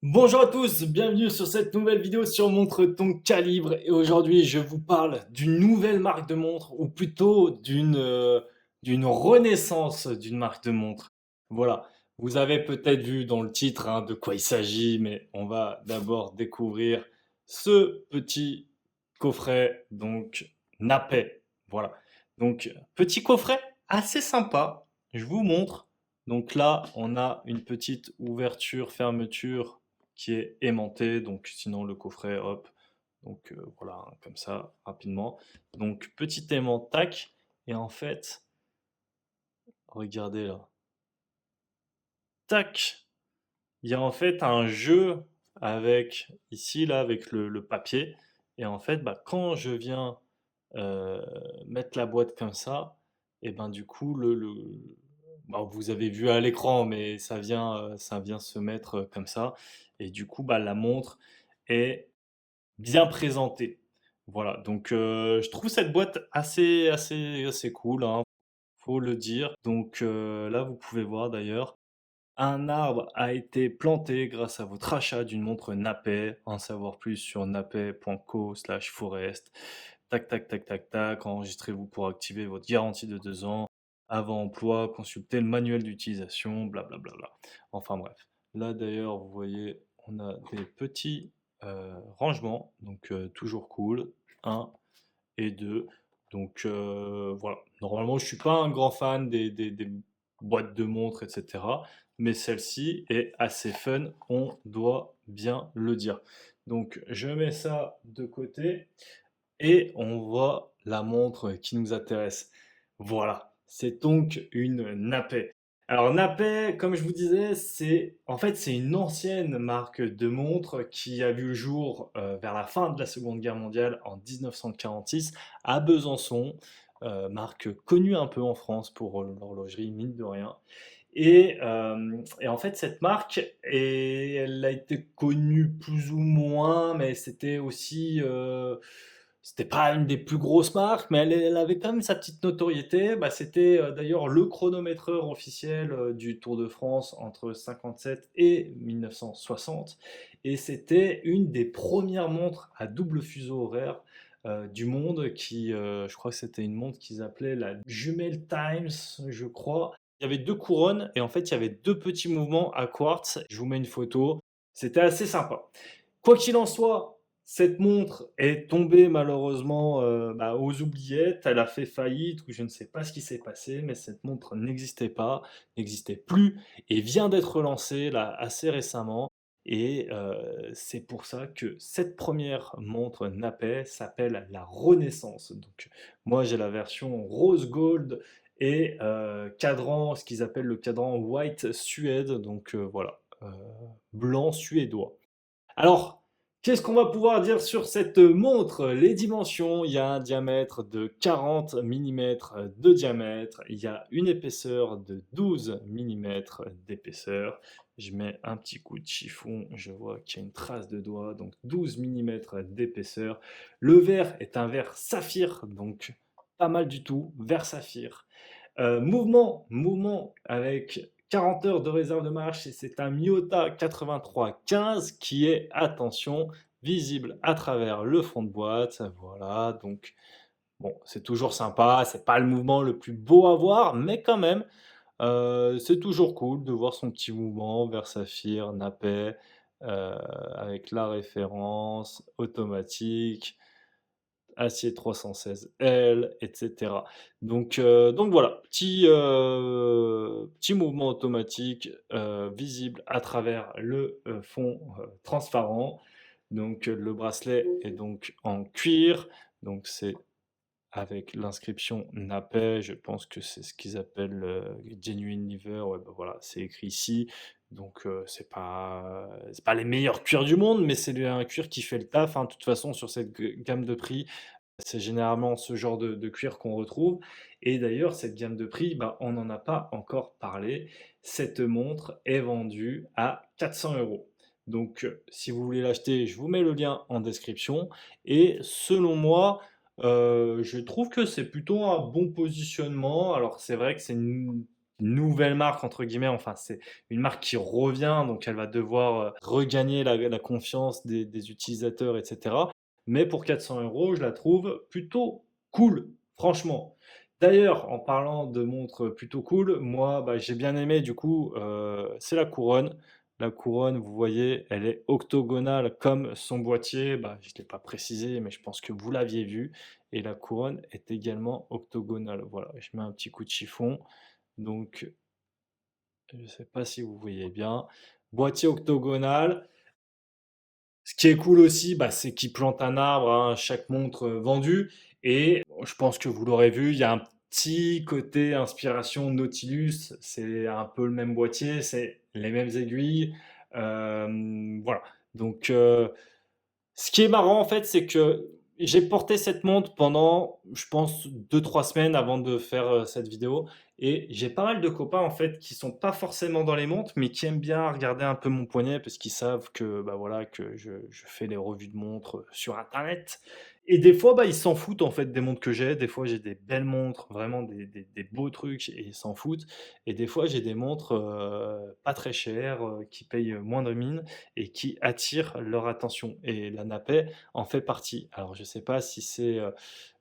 Bonjour à tous, bienvenue sur cette nouvelle vidéo sur Montre ton calibre et aujourd'hui je vous parle d'une nouvelle marque de montre ou plutôt d'une renaissance d'une marque de montre. Voilà, vous avez peut-être vu dans le titre de quoi il s'agit, mais on va d'abord découvrir ce petit coffret, donc Napet. Voilà, donc petit coffret assez sympa, je vous montre. Donc là, on a une petite ouverture, fermeture qui est aimanté, donc sinon le coffret, hop, donc voilà, hein, comme ça, rapidement. Donc petit aimant, tac, et en fait, regardez là, tac, il y a en fait un jeu avec, ici, là, avec le papier, et en fait, bah, quand je viens euh, mettre la boîte comme ça, et ben du coup, bah, vous avez vu à l'écran, mais ça vient se mettre comme ça, et du coup, bah, la montre est bien présenté. Voilà, donc je trouve cette boîte assez cool, hein, faut le dire. Donc là, vous pouvez voir d'ailleurs, un arbre a été planté grâce à votre achat d'une montre Napet. En savoir plus sur napet.co/forest. Tac, tac, tac, tac, tac. Enregistrez-vous pour activer votre garantie de 2 ans. Avant emploi, consultez le manuel d'utilisation, blablabla. Enfin bref. Là d'ailleurs, vous voyez, on a des petits rangements, donc toujours cool. Un et 2. Donc voilà. Normalement, je suis pas un grand fan des boîtes de montres, etc. Mais celle-ci est assez fun, on doit bien le dire. Donc je mets ça de côté et on voit la montre qui nous intéresse. Voilà, c'est donc une Napet. Alors Napet, comme je vous disais, c'est une ancienne marque de montres qui a vu le jour vers la fin de la Seconde Guerre mondiale en 1946 à Besançon, marque connue un peu en France pour l'horlogerie, mine de rien. Et en fait, cette marque, elle a été connue plus ou moins, mais c'était aussi, c'était pas une des plus grosses marques, mais elle avait quand même sa petite notoriété. Bah, c'était d'ailleurs le chronométreur officiel du Tour de France entre 57 et 1960. Et c'était une des premières montres à double fuseau horaire du monde je crois que c'était une montre qu'ils appelaient la Jumel Times, je crois. Il y avait 2 couronnes et en fait, il y avait 2 petits mouvements à quartz. Je vous mets une photo. C'était assez sympa. Quoi qu'il en soit, cette montre est tombée malheureusement, bah, aux oubliettes. Elle a fait faillite ou je ne sais pas ce qui s'est passé, mais cette montre n'existait pas, n'existait plus et vient d'être relancée là, assez récemment et c'est pour ça que cette première montre Napet s'appelle la Renaissance. Donc moi, j'ai la version rose gold et cadran, ce qu'ils appellent le cadran white suède, donc voilà, blanc suédois. Alors, qu'est-ce qu'on va pouvoir dire sur cette montre? Les dimensions, il y a un diamètre de 40 millimètres de diamètre, il y a une épaisseur de 12 millimètres d'épaisseur. Je mets un petit coup de chiffon, je vois qu'il y a une trace de doigt, donc 12 millimètres d'épaisseur. Le verre est un verre saphir, donc pas mal du tout, verre saphir. Mouvement avec 40 heures de réserve de marche et c'est un Miyota 8315 qui est, attention, visible à travers le fond de boîte. Voilà, donc bon, c'est toujours sympa, c'est pas le mouvement le plus beau à voir, mais quand même, c'est toujours cool de voir son petit mouvement vers Saphir, Napet, avec la référence automatique, acier 316L, etc. Donc voilà, petit mouvement automatique visible à travers le fond transparent. Donc le bracelet est donc en cuir, donc c'est avec l'inscription Napet, je pense que c'est ce qu'ils appellent Genuine Leather, ouais, bah, voilà, c'est écrit ici. Donc c'est pas les meilleurs cuirs du monde, mais c'est un cuir qui fait le taf, hein. De toute façon, sur cette gamme de prix, c'est généralement ce genre de cuir qu'on retrouve et d'ailleurs cette gamme de prix, bah, on n'en a pas encore parlé. Cette montre est vendue à 400 €. Donc si vous voulez l'acheter, je vous mets le lien en description et selon moi, je trouve que c'est plutôt un bon positionnement. Alors c'est vrai que c'est une «nouvelle marque» entre guillemets, enfin c'est une marque qui revient, donc elle va devoir, regagner la confiance des utilisateurs et cetera. Mais pour 400 €, je la trouve plutôt cool, franchement. D'ailleurs, en parlant de montres plutôt cool, moi, bah, j'ai bien aimé du coup, c'est la couronne. La couronne, vous voyez, elle est octogonale comme son boîtier. Bah, je ne l'ai pas précisé, mais je pense que vous l'aviez vu. Et la couronne est également octogonale. Voilà, je mets un petit coup de chiffon. Donc, je ne sais pas si vous voyez bien. Boîtier octogonal. Ce qui est cool aussi, bah, c'est qu'il plante un arbre à chaque montre vendue. Et bon, je pense que vous l'aurez vu, il y a un petit côté inspiration Nautilus. C'est un peu le même boîtier, c'est les mêmes aiguilles. Voilà. Donc, ce qui est marrant, en fait, c'est que j'ai porté cette montre pendant, je pense, 2 3 semaines avant de faire, cette vidéo et j'ai pas mal de copains, en fait, qui sont pas forcément dans les montres, mais qui aiment bien regarder un peu mon poignet parce qu'ils savent que, bah, voilà, que je fais les revues de montres, sur internet et des fois, bah, ils s'en foutent, en fait, des montres que j'ai. Des fois, j'ai des belles montres, vraiment des beaux trucs et ils s'en foutent et des fois, j'ai des montres, pas très chères, qui payent, moins de mine et qui attirent leur attention et la Napet en fait partie. Alors je ne sais pas si c'est,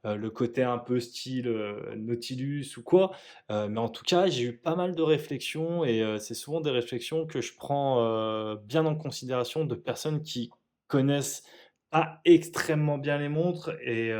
le côté un peu style, Nautilus ou quoi, mais en tout cas, j'ai eu pas mal de réflexions et c'est souvent des réflexions que je prends, bien en considération de personnes qui connaissent pas extrêmement bien les montres et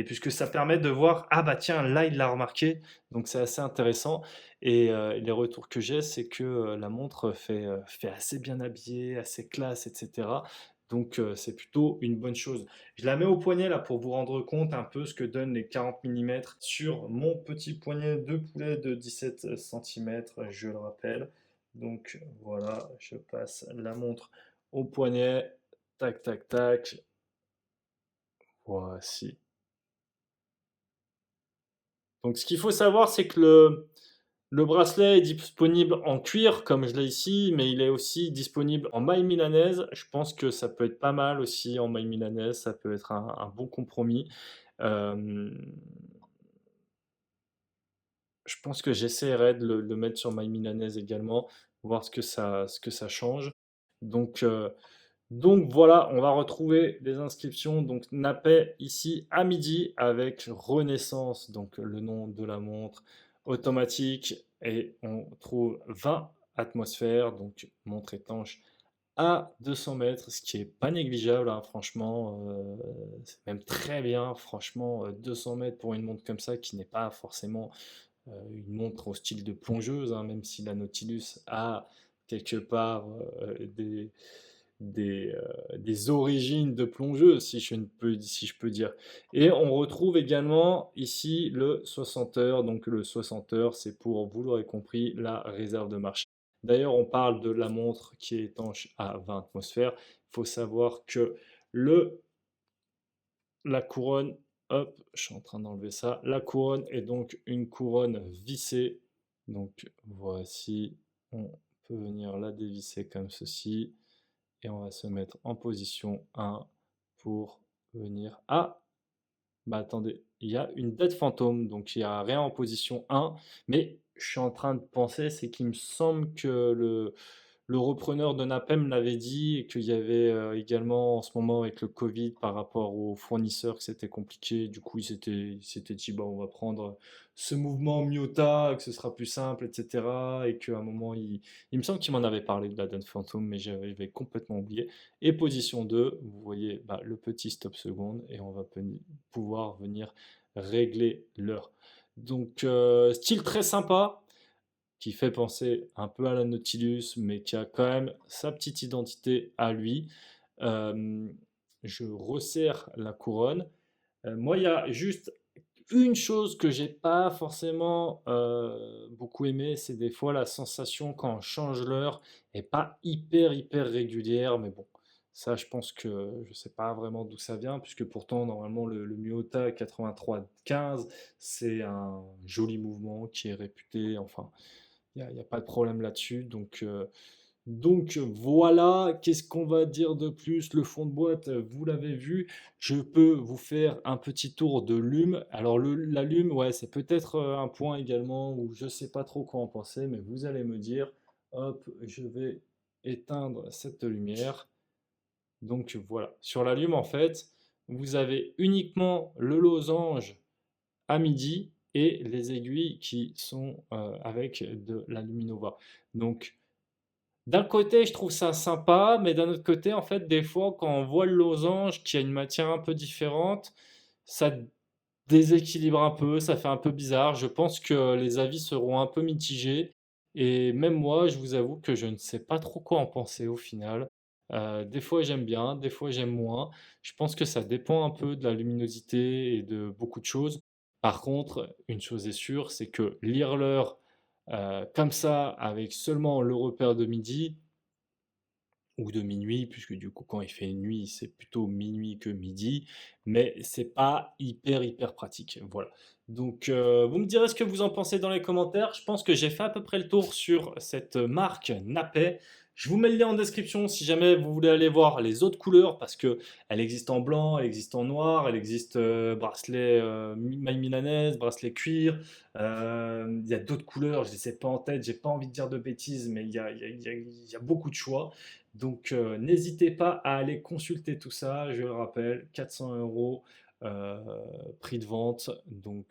puisque ça permet de voir: «Ah bah tiens, là, il l'a remarqué», donc c'est assez intéressant et les retours que j'ai, c'est que, la montre fait assez bien habillée, assez classe et cetera. Donc c'est plutôt une bonne chose. Je la mets au poignet là pour vous rendre compte un peu ce que donnent les 40 millimètres sur mon petit poignet de poulet de 17 centimètres, je le rappelle. Donc voilà, je passe la montre au poignet. Tac, tac, tac. Voici. Donc ce qu'il faut savoir, c'est que le bracelet est disponible en cuir, comme je l'ai ici, mais il est aussi disponible en maille milanaise. Je pense que ça peut être pas mal aussi en maille milanaise, ça peut être un bon compromis. Hem, je pense que j'essaierai de le mettre sur maille milanaise également, voir ce que ça change. Donc voilà, on va retrouver les inscriptions, donc Napet ici à midi avec Renaissance, donc le nom de la montre automatique et on trouve 20 atmosphères, donc montre étanche à 200 mètres, ce qui est pas négligeable, hein, franchement, c'est même très bien, franchement, 200 mètres pour une montre comme ça qui n'est pas forcément une montre au style de plongeuse, hein, même si la Nautilus a quelque part des origines de plongeuse, si je peux dire. Et on retrouve également ici le 60 heures. Donc le 60 heures, c'est pour, vous l'aurez compris, la réserve de marche. D'ailleurs, on parle de la montre qui est étanche à 20 atmosphères. Il faut savoir que le la couronne, hop, je suis en train d'enlever ça. La couronne est donc une couronne vissée. Donc voici, on peut venir la dévisser comme ceci. Et on va se mettre en position 1 pour venir. Ah, bah attendez, il y a une date fantôme, donc il n'y a rien en position 1, mais je suis en train de penser, c'est qu'il me semble que le repreneur de Napem me l'avait dit et qu'il y avait, également en ce moment avec le Covid par rapport aux fournisseurs que c'était compliqué. Du coup, il s'était dit: «Bah, on va prendre ce mouvement Miota, que ce sera plus simple et cetera» et qu'à un moment il me semble qu'il m'en avait parlé de la date fantôme, mais j'avais complètement oublié et position 2, vous voyez, bah, le petit stop seconde et on va pouvoir venir régler l'heure. Donc, style très sympa, qui fait penser un peu à la Nautilus, mais qui a quand même sa petite identité à lui. Hem, je resserre la couronne. Moi, il y a juste une chose que j'ai pas forcément, beaucoup aimé, c'est des fois la sensation quand on change l'heure est pas hyper, hyper régulière, mais bon, ça je pense que je sais pas vraiment d'où ça vient puisque pourtant normalement le Miyota 83-15, c'est un joli mouvement qui est réputé, enfin, il y a pas de problème là-dessus donc Donc voilà, qu'est-ce qu'on va dire de plus? Le fond de boîte, vous l'avez vu. Je peux vous faire un petit tour de lume. Alors la lume, ouais, c'est peut-être, un point également où je ne sais pas trop quoi en penser, mais vous allez me dire. Hop, je vais éteindre cette lumière. Donc voilà, sur la lume, en fait, vous avez uniquement le losange à midi et les aiguilles qui sont, avec de la Luminova. Donc d'un côté, je trouve ça sympa, mais d'un autre côté, en fait, des fois, quand on voit le losange qui a une matière un peu différente, ça déséquilibre un peu, ça fait un peu bizarre. Je pense que les avis seront un peu mitigés et même moi, je vous avoue que je ne sais pas trop quoi en penser au final. Des fois j'aime bien, des fois j'aime moins. Je pense que ça dépend un peu de la luminosité et de beaucoup de choses. Par contre, une chose est sûre, c'est que lire l'heure, comme ça, avec seulement le repère de midi, ou de minuit, puisque du coup, quand il fait nuit, c'est plutôt minuit que midi, mais c'est pas hyper, hyper pratique. Voilà. Donc, vous me direz ce que vous en pensez dans les commentaires. Je pense que j'ai fait à peu près le tour sur cette marque Napet. Je vous mets le lien en description si jamais vous voulez aller voir les autres couleurs, parce que elle existe en blanc, elle existe en noir, elle existe bracelet maille milanaise, bracelet cuir. Il y a d'autres couleurs, je ne les ai pas en tête, j'ai pas envie de dire de bêtises, mais il y a beaucoup de choix. Donc, n'hésitez pas à aller consulter tout ça. Je le rappelle, 400 euros euh, prix de vente. Bon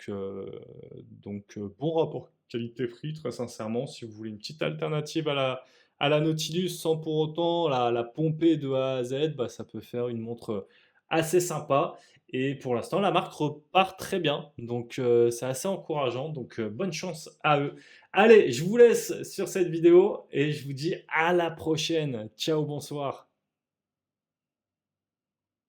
rapport qualité-prix, très sincèrement. Si vous voulez une petite alternative à la Nautilus sans pour autant la pomper de A à Z, bah, ça peut faire une montre assez sympa. Et pour l'instant, la marque repart très bien. Donc, c'est assez encourageant. Donc, bonne chance à eux. Allez, je vous laisse sur cette vidéo et je vous dis à la prochaine. Ciao, bonsoir.